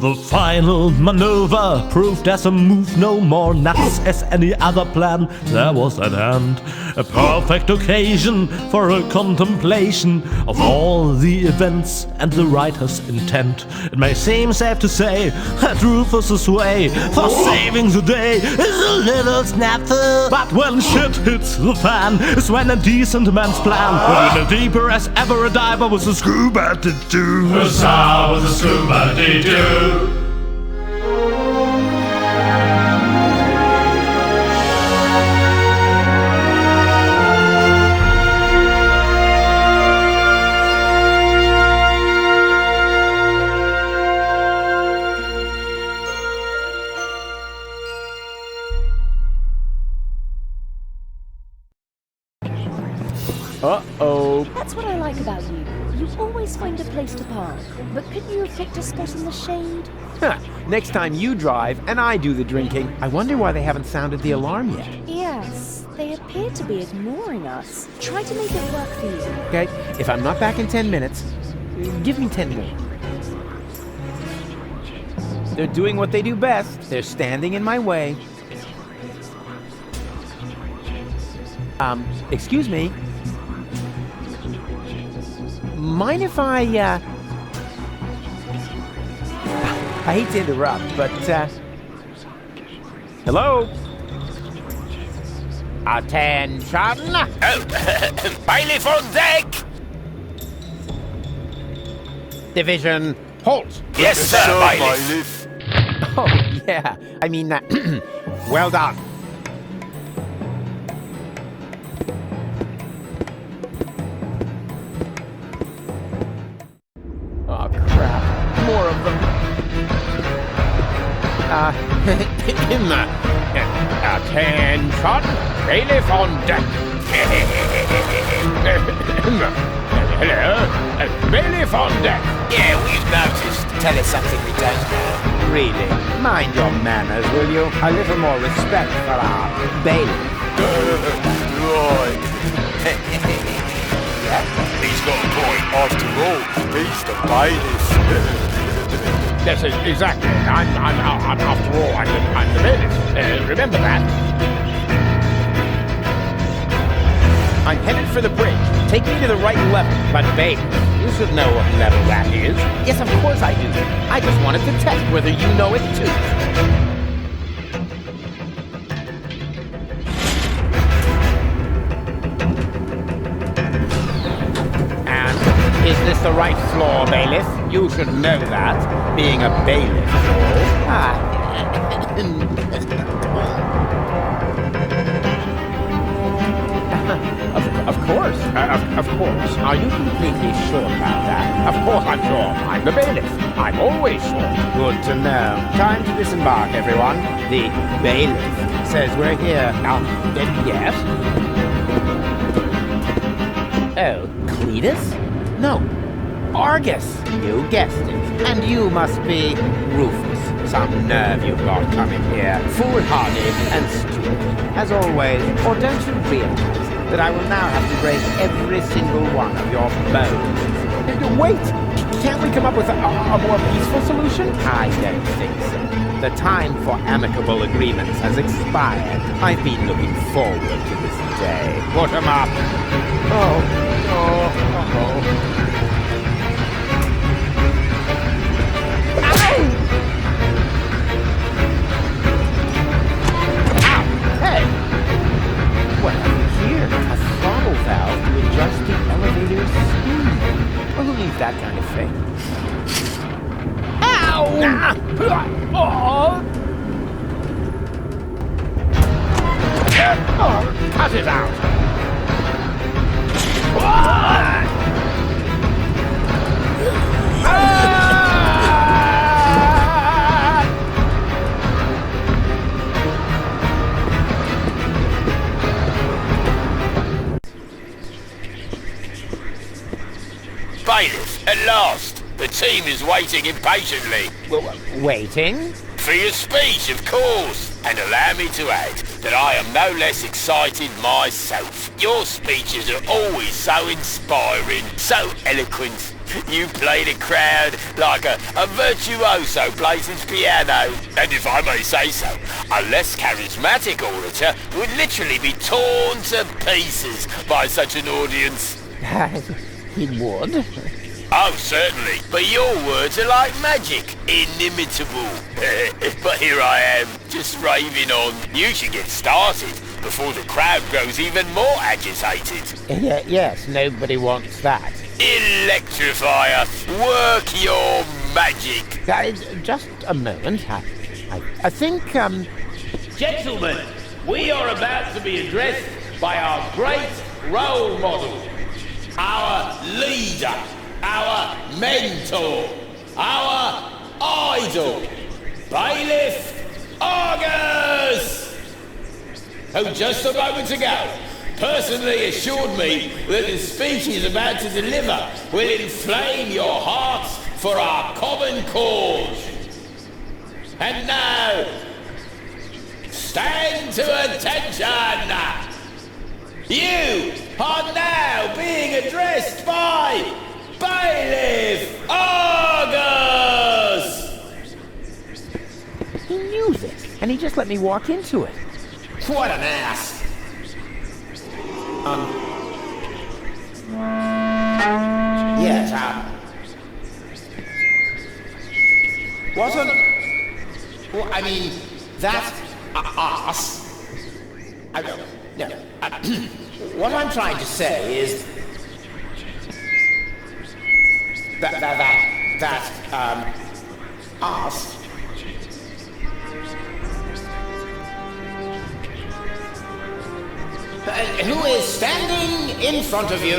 The final maneuver proved as a move no more nuts as any other plan there was at hand. A perfect occasion for a contemplation of all the events and the writer's intent. It may seem safe to say that Rufus's way for saving the day is a little snafu. But when shit hits the fan is when a decent man's plan will be deeper as ever a diver with a scuba to do. Huzzah with a scuba to do. Uh-oh. That's what I like about you. You always find a place to park. But couldn't you have picked a spot in the shade? Huh. Next time you drive and I do the drinking. I wonder why they haven't sounded the alarm yet. Yes, they appear to be ignoring us. Try to make it work for you. Okay, if I'm not back in 10 minutes, give me 10 more. They're doing what they do best. They're standing in my way. Excuse me. Mind if I hate to interrupt, but, hello? Attention! Oh, bailiff on deck! Division, halt! Yes, sir, bailiff. Oh, yeah, I mean, well done. Oh, crap. More of them. Attention! Bailiff on deck! Hello? Bailiff on deck! Yeah, we've noticed. Tell us something we don't know. Really? Mind your manners, will you? A little more respect for our bailiff. Right. He's got a point. After all, he's the bailiff. Yes, exactly. I'm after all, I'm the bailiff. Remember that. I'm headed for the bridge. Take me to the right level. But babe, you should know what level that is. Yes, of course I do. I just wanted to test whether you know it too. And is this the right floor, bailiff? You should know that, being a bailiff. Of course. Are you completely sure about that? Of course I'm sure. I'm the bailiff. I'm always sure. Good to know. Time to disembark, everyone. The bailiff says we're here. Yes? Oh, Cletus? No. Argus. You guessed it. And you must be Rufus. Some nerve you've got coming here. Foolhardy and stupid. As always. Or don't you realize that I will now have to break every single one of your bones? Wait! Can't we come up with a more peaceful solution? I don't think so. The time for amicable agreements has expired. I've been looking forward to this day. Put 'em up! Oh. Valve to adjust the elevator's speed. Well, who needs that kind of thing? Ow! Cut it out! Bailiff, at last! The team is waiting impatiently. Waiting? For your speech, of course. And allow me to add that I am no less excited myself. Your speeches are always so inspiring, so eloquent, You play the crowd like a virtuoso plays his piano. And if I may say so, a less charismatic orator would literally be torn to pieces by such an audience. He would. Oh, certainly. But your words are like magic. Inimitable. But here I am, just raving on. You should get started before the crowd grows even more agitated. Yes, nobody wants that. Electrify us. Work your magic. Just a moment. I think, Gentlemen, we are about to be addressed by our great role model, our leader, our mentor, our idol, Bailiff Argus, who just a moment ago personally assured me that the speech he's about to deliver will inflame your hearts for our common cause. And now, stand to attention! You are now being addressed by Bailiff Argus! he knew this, and he just let me walk into it. What an ass! Yes, What an... Well, I mean, that ass... I don't... No. What I'm trying to say is... That ass... who is standing in front of you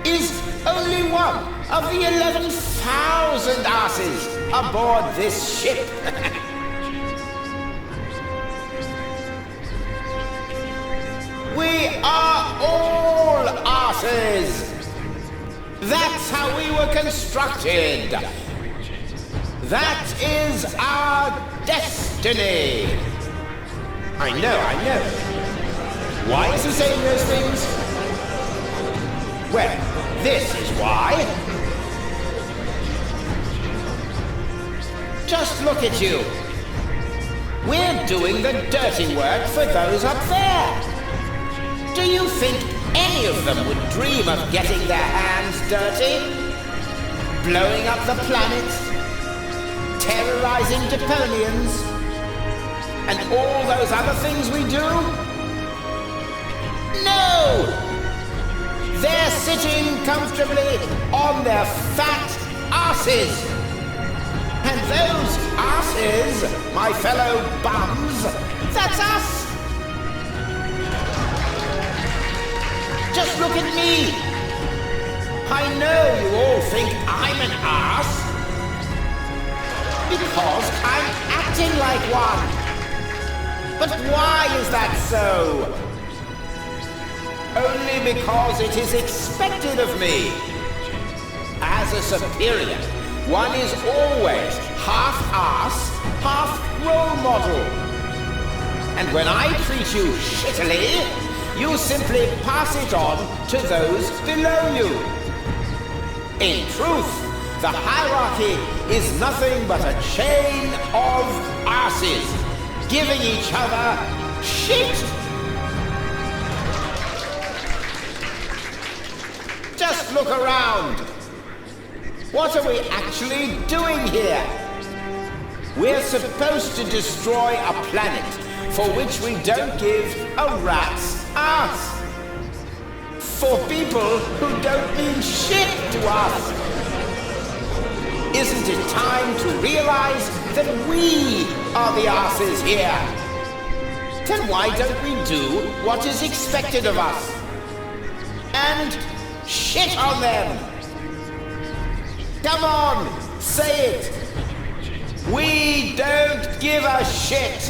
is only one of the 11,000 asses aboard this ship. We are all asses. That's how we were constructed. That is our destiny. I know. Why is he saying those things? Well, this is why. Just look at you. We're doing the dirty work for those up there. Do you think any of them would dream of getting their hands dirty? Blowing up the planet? Terrorizing Deponians? And all those other things we do? No! They're sitting comfortably on their fat asses. And those asses, my fellow bums, that's us! Just look at me! I know you all think I'm an ass. Because I'm acting like one. But why is that so? Only because it is expected of me. As a superior, one is always half ass, half role model. And when I treat you shittily, you simply pass it on to those below you. In truth, the hierarchy is nothing but a chain of asses, giving each other shit. Just look around. What are we actually doing here? We're supposed to destroy a planet for which we don't give a rat's ass. For people who don't mean shit to us. Isn't it time to realize that we are the asses here? Then why don't we do what is expected of us? And shit on them! Come on, say it! We don't give a shit!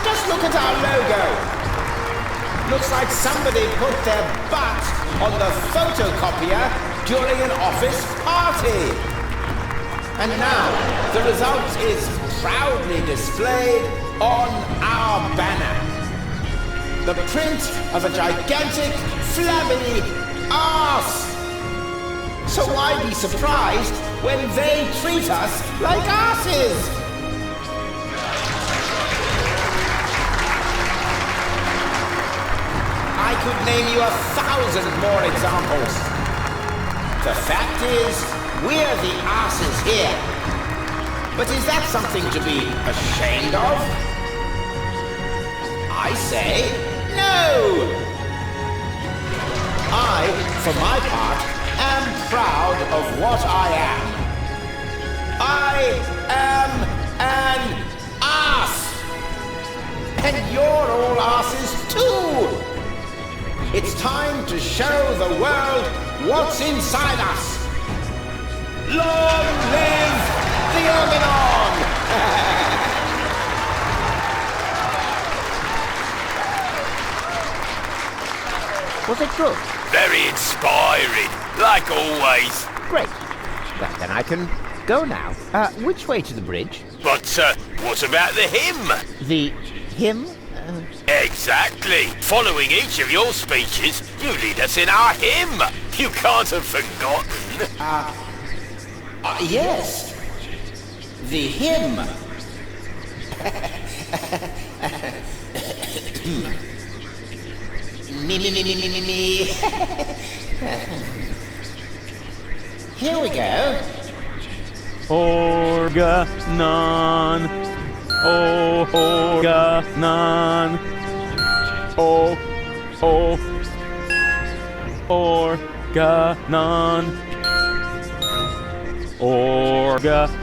Just look at our logo! Looks like somebody put their butt on the photocopier during an office party. And now, the result is proudly displayed on our banner. The print of a gigantic, flabby arse. So why be surprised when they treat us like asses? I could name you 1,000 more examples. The fact is, we're the asses here. But is that something to be ashamed of? I say no! I, for my part, am proud of what I am. I am an ass! And you're all asses too! It's time to show the world what's inside us. Long live the Organon! Was it good? Very inspiring, like always. Great. Well, then I can go now. Which way to the bridge? But what about the hymn? The hymn? Exactly. Following each of your speeches, you lead us in our hymn. You can't have forgotten. Yes. The hymn. Me. Here we go. Organon. Organon. Organon. Organon. Organon.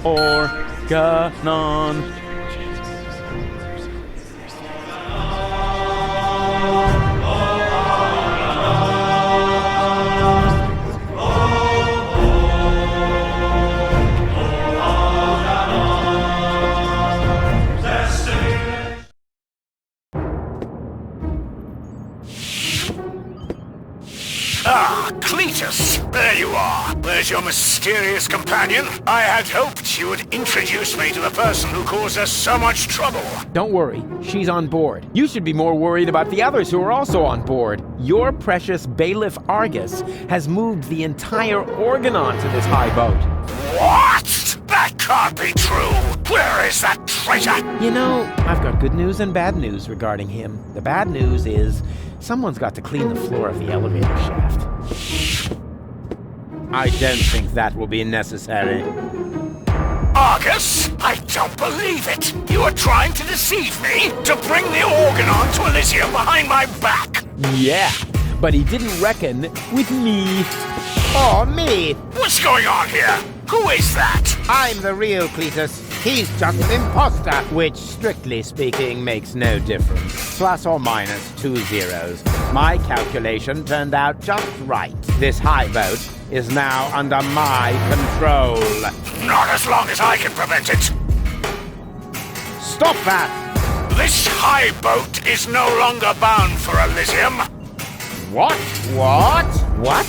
Organon. Ah, Cletus, there you are. There's your mysterious companion. I had hoped you would introduce me to the person who caused us so much trouble. Don't worry, she's on board. You should be more worried about the others who are also on board. Your precious bailiff Argus has moved the entire Organon to this high boat. What? That can't be true. Where is that traitor? You know, I've got good news and bad news regarding him. The bad news is someone's got to clean the floor of the elevator shaft. I don't think that will be necessary. Argus, I don't believe it. You are trying to deceive me to bring the Organon to Elysium behind my back. Yeah, but he didn't reckon with me. Oh, me! What's going on here? Who is that? I'm the real Cletus. He's just an imposter, which, strictly speaking, makes no difference. Plus or minus 2 zeros. My calculation turned out just right. This high boat is now under my control. Not as long as I can prevent it. Stop that! This high boat is no longer bound for Elysium. What? What?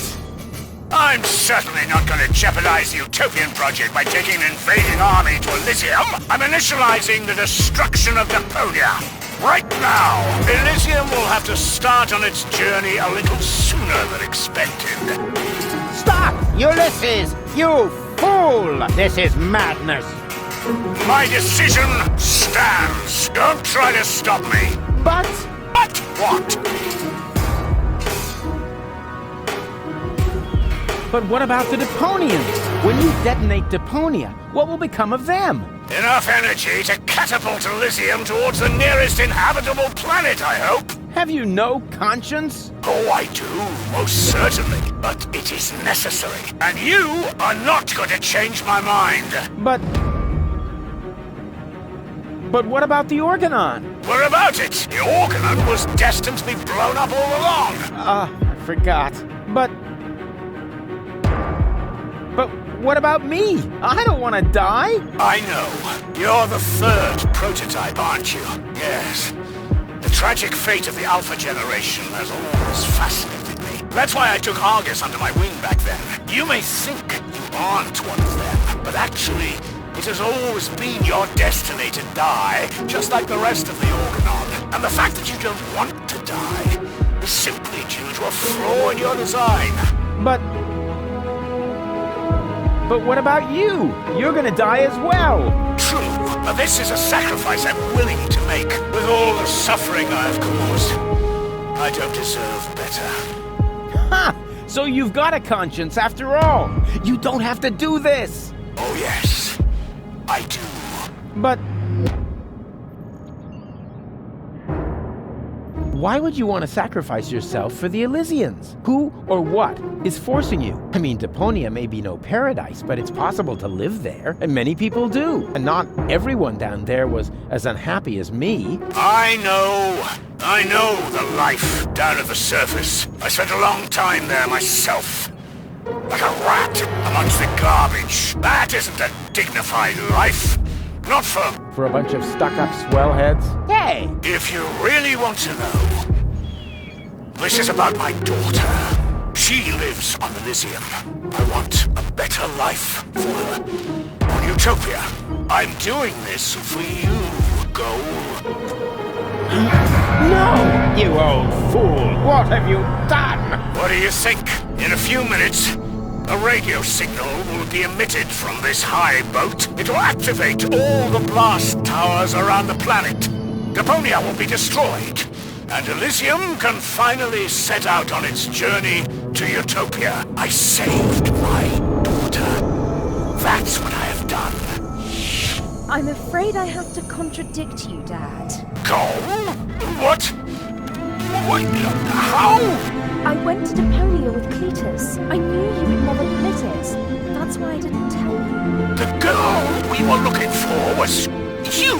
I'm certainly not going to jeopardize the Utopian project by taking an invading army to Elysium. I'm initializing the destruction of Deponia. Right now, Elysium will have to start on its journey a little sooner than expected. Stop! Ulysses! You fool! This is madness! My decision stands. Don't try to stop me. But what? But what about the Deponians? When you detonate Deponia, what will become of them? Enough energy to catapult Elysium towards the nearest inhabitable planet, I hope. Have you no conscience? Oh, I do, most certainly. But it is necessary. And you are not going to change my mind. But what about the Organon? What about it? The Organon was destined to be blown up all along. I forgot. But what about me? I don't want to die. I know. You're the third prototype, aren't you? Yes. The tragic fate of the Alpha generation has always fascinated me. That's why I took Argus under my wing back then. You may think you aren't one of them, but actually, it has always been your destiny to die, just like the rest of the Organon. And the fact that you don't want to die is simply due to a flaw in your design. But what about you? You're gonna die as well. True, but this is a sacrifice I'm willing to make. With all the suffering I have caused, I don't deserve better. Ha! So you've got a conscience after all. You don't have to do this. Oh yes, I do. But why would you want to sacrifice yourself for the Elysians? Who or what is forcing you? I mean, Deponia may be no paradise, but it's possible to live there, and many people do. And not everyone down there was as unhappy as me. I know the life down at the surface. I spent a long time there myself. Like a rat amongst the garbage. That isn't a dignified life. Not for a bunch of stuck-up swellheads? Hey! If you really want to know, this is about my daughter. She lives on Elysium. I want a better life for her. On Utopia. I'm doing this for you, Goal. No! You old fool! What have you done? What do you think? In a few minutes, a radio signal will be emitted from this high boat. It will activate all the blast towers around the planet. Deponia will be destroyed, and Elysium can finally set out on its journey to Utopia. I saved my daughter. That's what I have done. I'm afraid I have to contradict you, Dad. Go? What? How? I went to Deponia with Cletus. I knew you would never permit it. That's why I didn't tell you. The girl we were looking for was you,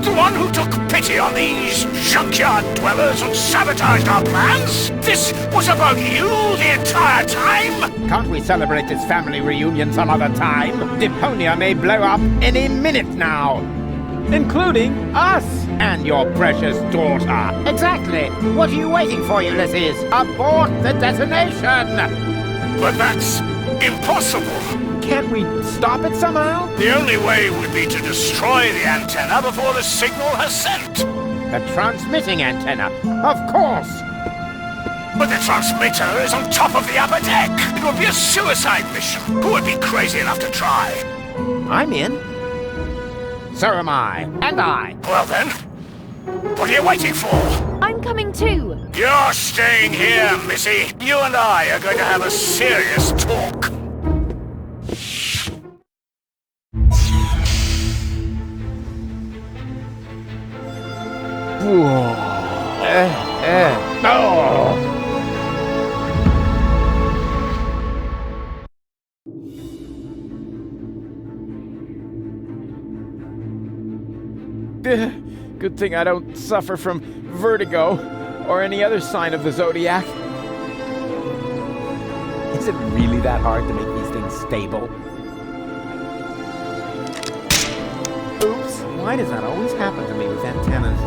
the one who took pity on these junkyard dwellers and sabotaged our plans? This was about you the entire time? Can't we celebrate this family reunion some other time? Deponia may blow up any minute now. Including us and your precious daughter. Exactly. What are you waiting for, Ulysses? Abort the detonation! But that's impossible. Can't we stop it somehow? The only way would be to destroy the antenna before the signal has sent. The transmitting antenna, of course. But the transmitter is on top of the upper deck. It would be a suicide mission. Who would be crazy enough to try? I'm in. So am I. And I. Well then, what are you waiting for? I'm coming too. You're staying here, Missy. You and I are going to have a serious talk. Good thing I don't suffer from vertigo or any other sign of the zodiac. Is it really that hard to make these things stable? Oops, why does that always happen to me with antennas?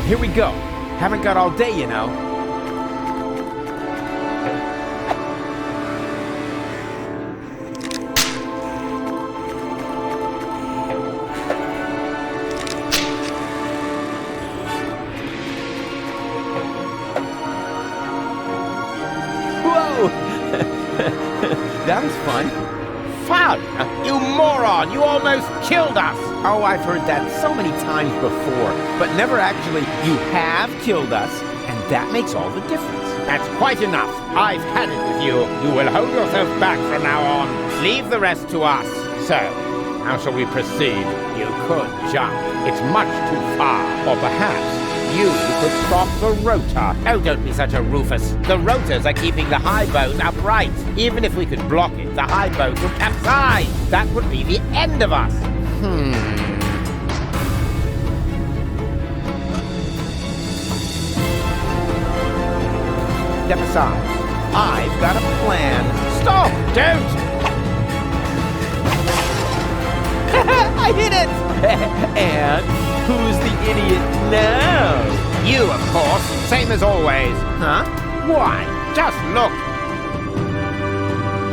Here we go. Haven't got all day, you know. That was fun. Fun? You moron! You almost killed us! Oh, I've heard that so many times before, but never actually, you have killed us, and that makes all the difference. That's quite enough. I've had it with you. You will hold yourself back from now on. Leave the rest to us. So, how shall we proceed? You could jump. It's much too far. Or perhaps you could stop the rotor. Oh, don't be such a Rufus. The rotors are keeping the high boat upright. Even if we could block it, the high boat would capsize. That would be the end of us. Step aside. I've got a plan. Stop! Don't! I hit it! And Who's the idiot now? You, of course, same as always. Huh? Why? Just look.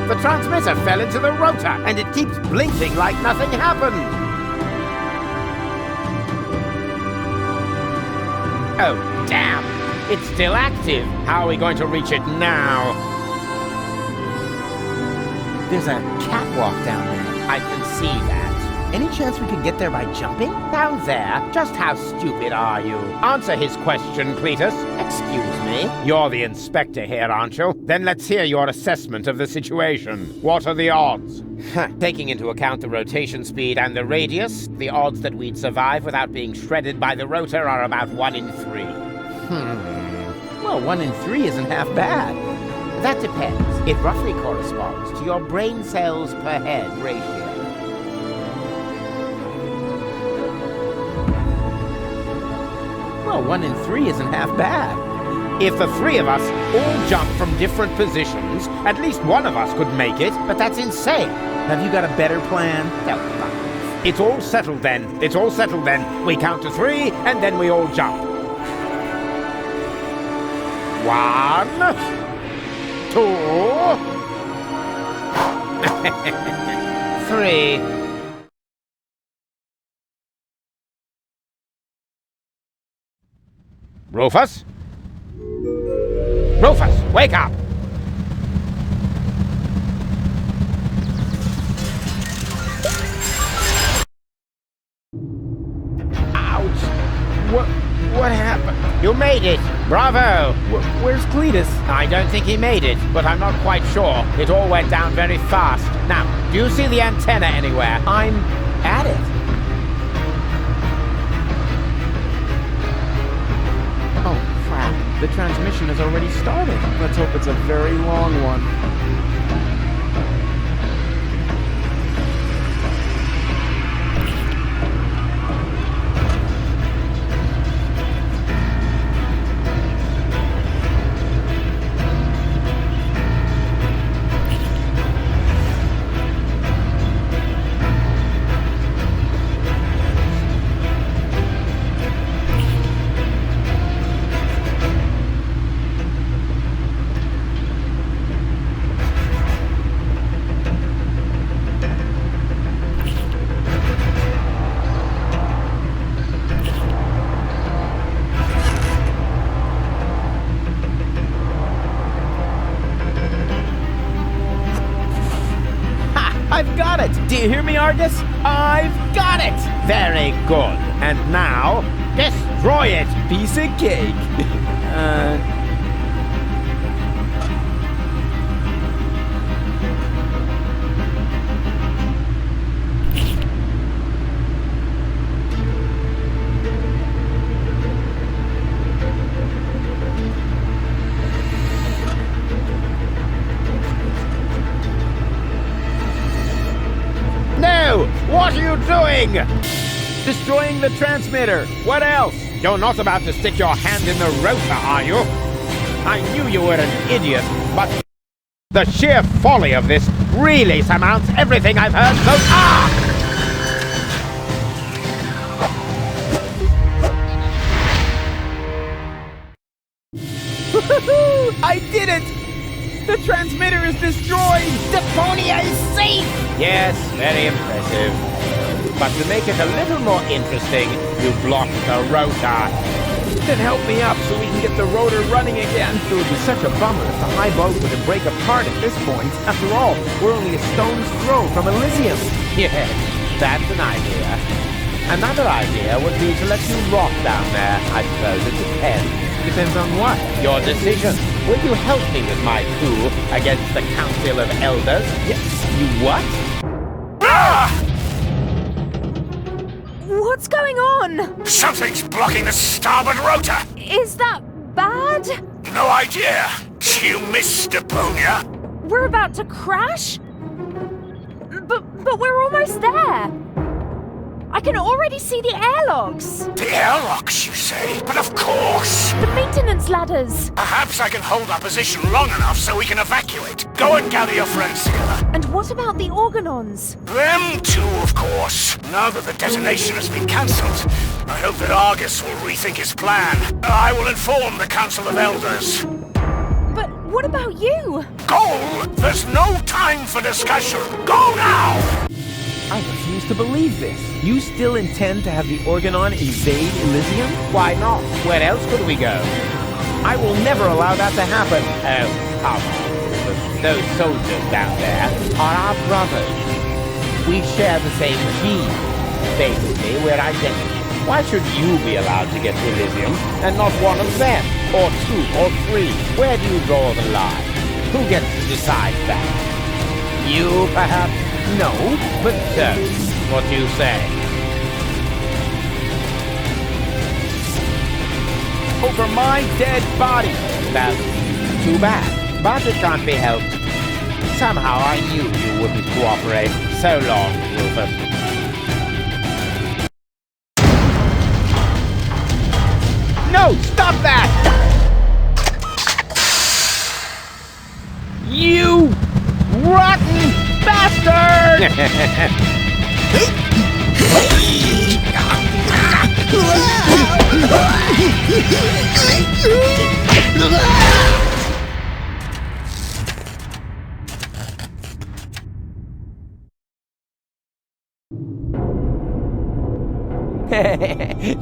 The transmitter fell into the rotor, and it keeps blinking like nothing happened. Oh, damn! It's still active. How are we going to reach it now? There's a catwalk down there. I can see that. Any chance we could get there by jumping? Down there? Just how stupid are you? Answer his question, Cletus. Excuse me? You're the inspector here, aren't you? Then let's hear your assessment of the situation. What are the odds? Taking into account the rotation speed and the radius, the odds that we'd survive without being shredded by the rotor are about 1 in 3. Well, 1 in 3 isn't half bad. That depends. It roughly corresponds to your brain cells per head ratio. Well, 1 in 3 isn't half bad. If the 3 of us all jump from different positions, at least one of us could make it, but that's insane. Have you got a better plan? No, it's all settled then. It's all settled then. We count to 3, and then we all jump. 1, 2, 3. Rufus? Rufus, wake up! Ouch! What happened? You made it! Bravo! Where's Cletus? I don't think he made it, but I'm not quite sure. It all went down very fast. Now, do you see the antenna anywhere? I'm at it. Oh, crap. The transmission has already started. Let's hope it's a very long one. I've got it! Do you hear me, Argus? I've got it! Very good. And now, destroy it! Piece of cake. What are you doing? Destroying the transmitter. What else? You're not about to stick your hand in the rotor, are you? I knew you were an idiot, but the sheer folly of this really surmounts everything I've heard so far! I did it! The transmitter is destroyed! Deponia is safe! Yes, very impressive. But to make it a little more interesting, you blocked the rotor. Then help me up so we can get the rotor running again. It would be such a bummer if the high boat were to break apart at this point. After all, we're only a stone's throw from Elysium. Yes, that's an idea. Another idea would be to let you rock down there. I suppose it depends. Depends on what? Your decision. Will you help me with my coup against the Council of Elders? Yes. You what? Ah! What's going on? Something's blocking the starboard rotor! Is that bad? No idea. You missed Deponia. We're about to crash? But we're almost there. I can already see the airlocks. The airlocks, you say? But of course! The maintenance ladders. Perhaps I can hold our position long enough so we can evacuate. Go and gather your friends together. And what about the organons? Them too, of course. Now that the detonation has been cancelled, I hope that Argus will rethink his plan. I will inform the Council of Elders. But what about you? Go! There's no time for discussion. Go now! I refuse to believe this. You still intend to have the Organon invade Elysium? Why not? Where else could we go? I will never allow that to happen. Oh, come on. Those soldiers down there are our brothers. We share the same gene. Basically, we're identical. Why should you be allowed to get to Elysium and not one of them? Or two, or three? Where do you draw the line? Who gets to decide that? You, perhaps? No, but what do you say? Over my dead body! That's too bad, but it can't be helped. Somehow I knew you wouldn't cooperate. So long, Rufus. No! Stop that! You rotten bastard!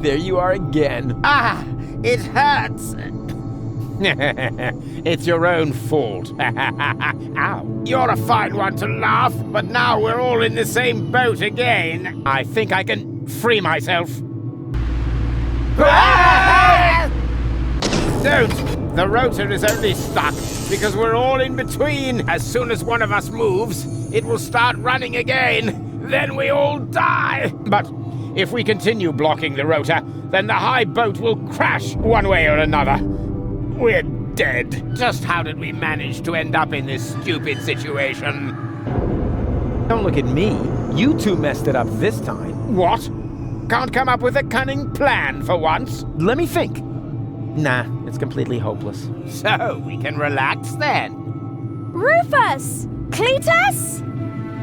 There you are again. Ah! It hurts! It's your own fault. Ow. You're a fine one to laugh, but now we're all in the same boat again. I think I can free myself. Don't! The rotor is only stuck because we're all in between. As soon as one of us moves, it will start running again. Then we all die. But if we continue blocking the rotor, then the high boat will crash one way or another. We're dead. Just how did we manage to end up in this stupid situation? Don't look at me. You two messed it up this time. What? Can't come up with a cunning plan for once? Let me think. Nah, it's completely hopeless. So, we can relax then. Rufus! Cletus!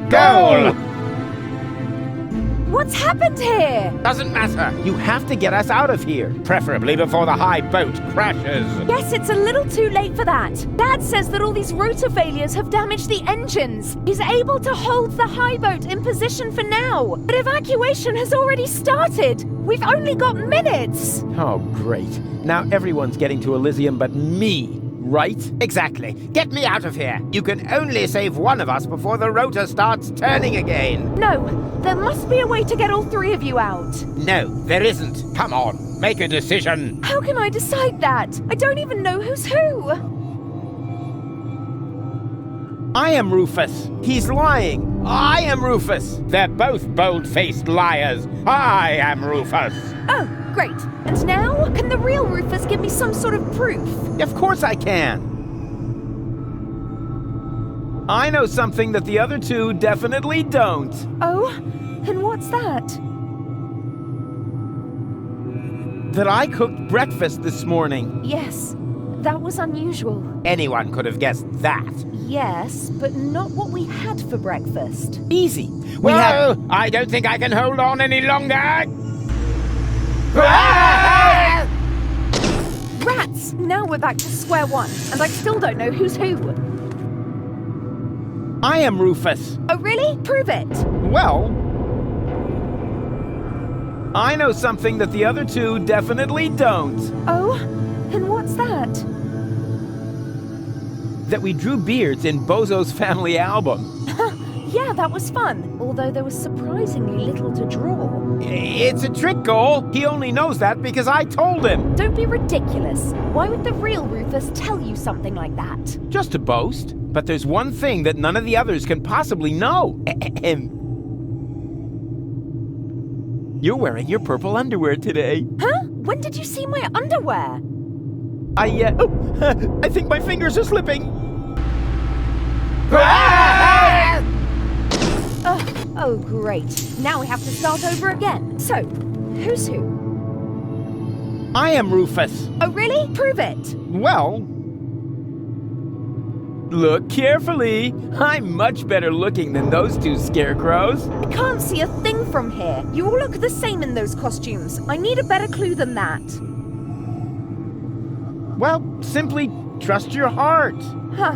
Goal! What's happened here? Doesn't matter. You have to get us out of here. Preferably before the high boat crashes. Yes, it's a little too late for that. Dad says that all these rotor failures have damaged the engines. He's able to hold the high boat in position for now. But evacuation has already started. We've only got minutes. Oh, great. Now everyone's getting to Elysium but me. Right? Exactly. Get me out of here. You can only save one of us before the rotor starts turning again. No, there must be a way to get all three of you out. No, there isn't. Come on, make a decision. How can I decide that? I don't even know who's who. I am Rufus. He's lying. I am Rufus. They're both bold-faced liars. I am Rufus. Oh, great. And now, can the real Rufus give me some sort of proof? Of course I can. I know something that the other two definitely don't. Oh? And what's that? That I cooked breakfast this morning. Yes, that was unusual. Anyone could have guessed that. Yes, but not what we had for breakfast. Easy. I don't think I can hold on any longer. Rats! Now we're back to square one, and I still don't know who's who. I am Rufus. Oh, really? Prove it. Well, I know something that the other two definitely don't. Oh? And what's that? That we drew beards in Bozo's family album. Yeah, that was fun, although there was surprisingly little to draw. It's a trick goal. He only knows that because I told him. Don't be ridiculous. Why would the real Rufus tell you something like that? Just to boast. But there's one thing that none of the others can possibly know. You're wearing your purple underwear today. Huh? When did you see my underwear? I think my fingers are slipping. Oh, Oh, great. Now we have to start over again. So, who's who? I am Rufus. Oh, really? Prove it. Well, Look carefully. I'm much better looking than those two scarecrows. I can't see a thing from here. You all look the same in those costumes. I need a better clue than that. well, simply trust your heart. Huh.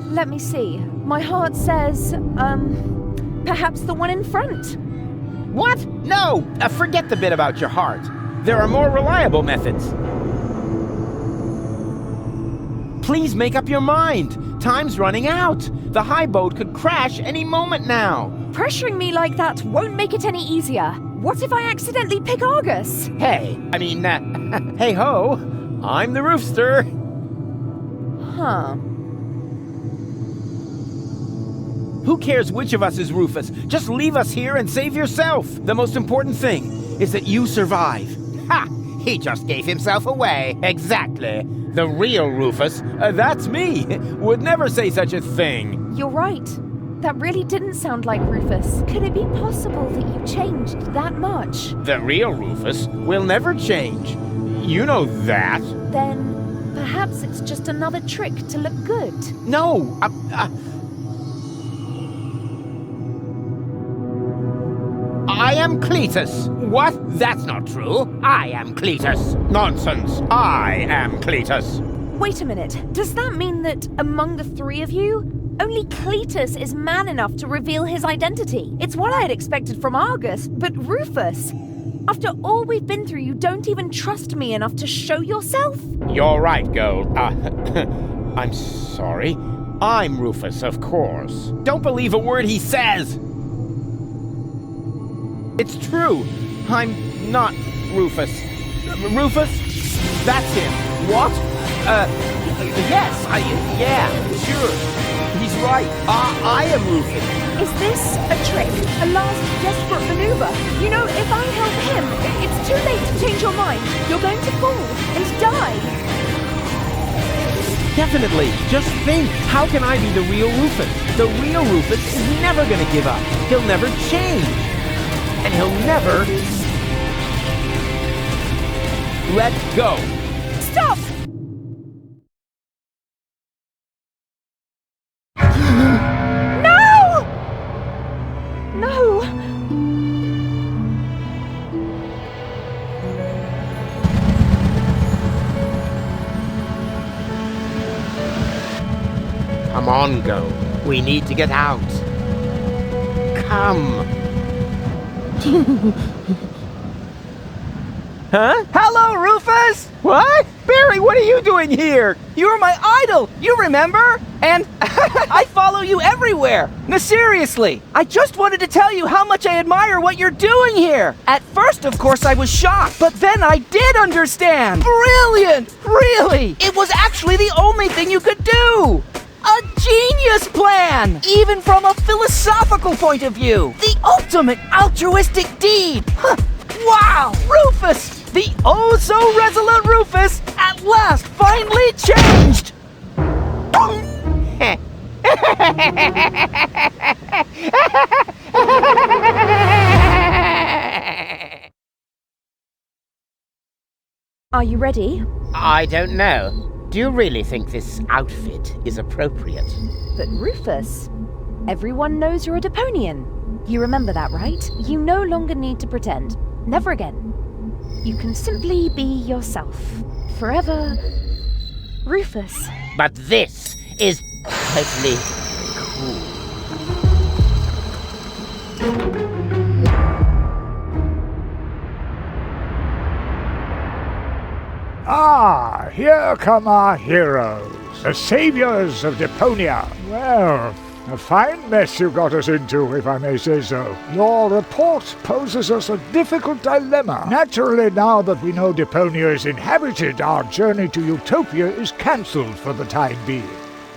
Let me see. My heart says, perhaps the one in front. What? No! Forget the bit about your heart. There are more reliable methods. Please make up your mind. Time's running out. The high boat could crash any moment now. Pressuring me like that won't make it any easier. What if I accidentally pick Argus? Hey, hey ho, I'm the roofster. Huh. Who cares which of us is Rufus? Just leave us here and save yourself. The most important thing is that you survive. Ha! He just gave himself away. Exactly. The real Rufus, that's me, would never say such a thing. You're right. That really didn't sound like Rufus. Could it be possible that you changed that much? The real Rufus will never change. You know that. Then perhaps it's just another trick to look good. No, I am Cletus. What? That's not true. I am Cletus. Nonsense. I am Cletus. Wait a minute. Does that mean that among the three of you, only Cletus is man enough to reveal his identity? It's what I had expected from Argus, but Rufus, after all we've been through, you don't even trust me enough to show yourself? You're right, Gold. I'm sorry. I'm Rufus, of course. Don't believe a word he says. It's true. I'm not Rufus. Rufus? That's him. What? Yes, yeah, sure. He's right. I am Rufus. Is this a trick? A last desperate maneuver? You know, if I help him, it's too late to change your mind. You're going to fall and die. Definitely. Just think. How can I be the real Rufus? The real Rufus is never going to give up. He'll never change. And he'll never let go. Stop! No! No! Come on, Go. We need to get out. Come. Huh? Hello, Rufus! What? Barry, what are you doing here? You were my idol, you remember? And I follow you everywhere. No, seriously, I just wanted to tell you how much I admire what you're doing here. At first, of course, I was shocked, but then I did understand. Brilliant! Really! It was actually the only thing you could do. A genius plan! Even from a philosophical point of view. The ultimate altruistic deed. Huh. Wow! Rufus! The oh-so-resolute Rufus at last finally changed! Are you ready? I don't know. Do you really think this outfit is appropriate? But Rufus, everyone knows you're a Deponian. You remember that, right? You no longer need to pretend. Never again. You can simply be yourself. Forever, Rufus. But this is totally cool. Ah, here come our heroes, the saviors of Deponia. Well, a fine mess you got us into, if I may say so. Your report poses us a difficult dilemma. Naturally, now that we know Deponia is inhabited, our journey to Utopia is cancelled for the time being.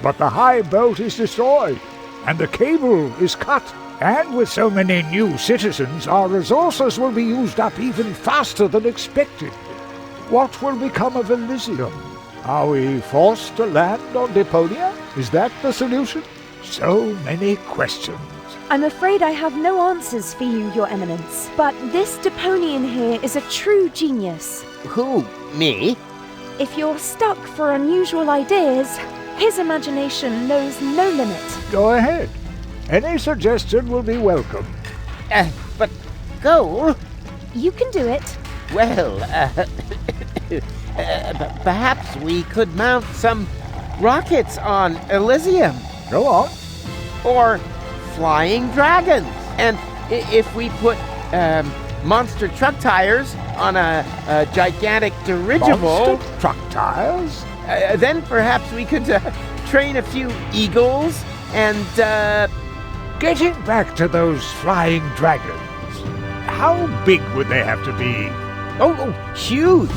But the high boat is destroyed, and the cable is cut. And with so many new citizens, our resources will be used up even faster than expected. What will become of Elysium? Are we forced to land on Deponia? Is that the solution? So many questions. I'm afraid I have no answers for you, Your Eminence. But this Deponian here is a true genius. Who? Me? If you're stuck for unusual ideas, his imagination knows no limit. Go ahead. Any suggestion will be welcome. But Goal? You can do it. Well, perhaps we could mount some rockets on Elysium. Go on. Or flying dragons. And if we put monster truck tires on a gigantic dirigible... Monster truck tires? Then perhaps we could train a few eagles and... Getting back to those flying dragons, how big would they have to be? Oh, huge!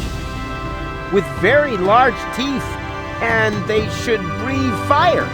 With very large teeth, and they should breathe fire.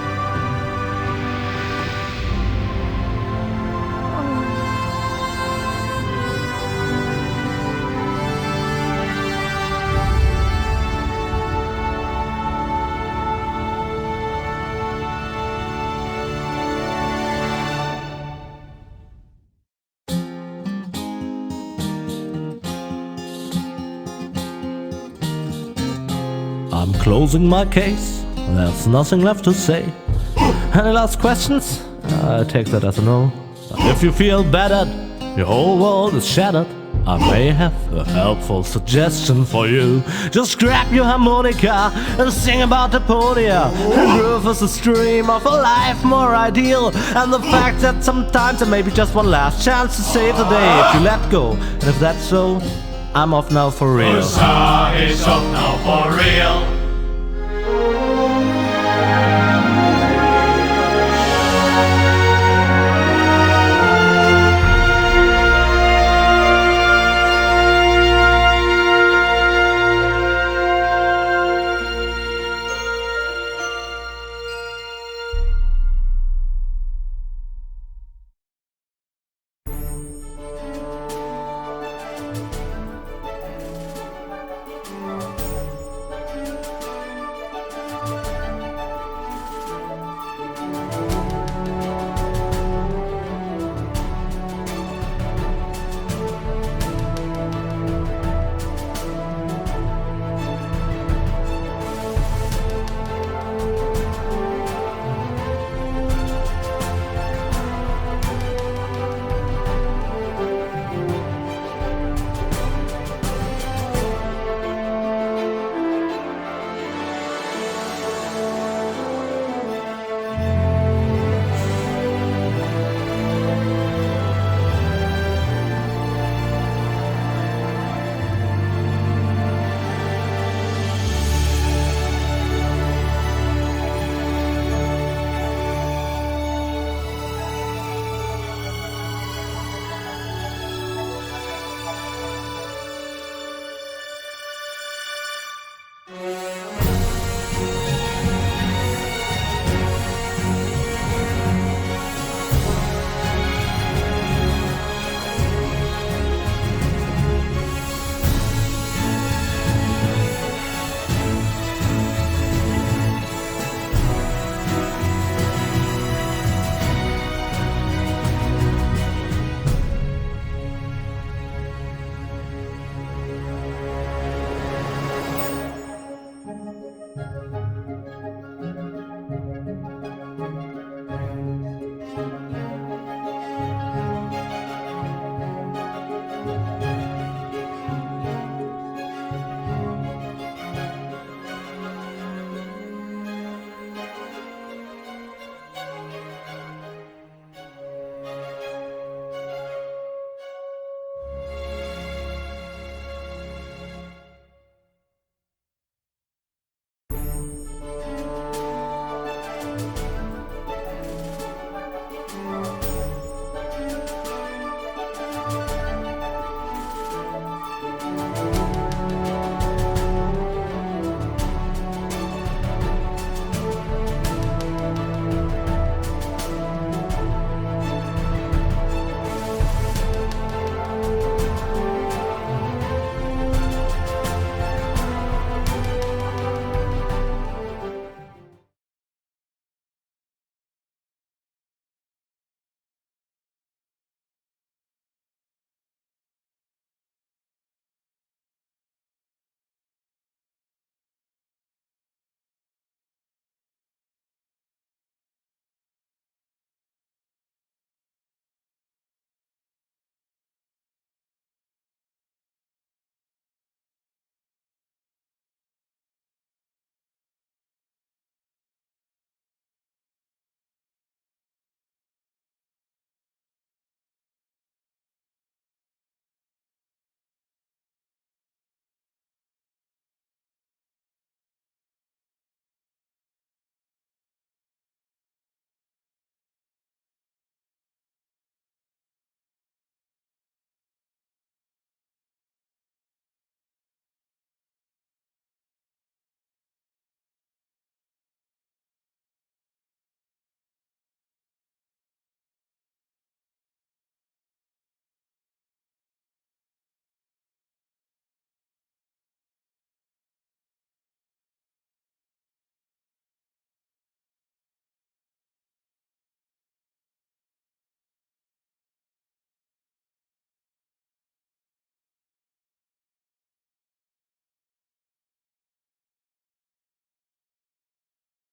I'm closing my case, there's nothing left to say. Any last questions? I take that as a no. If you feel battered, your whole world is shattered, I may have a helpful suggestion for you. Just grab your harmonica and sing about Deponia. And groove is a stream of a life more ideal, and the fact that sometimes there may be just one last chance to save the day if you let go. And if that's so, I'm off now for real. Usa is off now for real.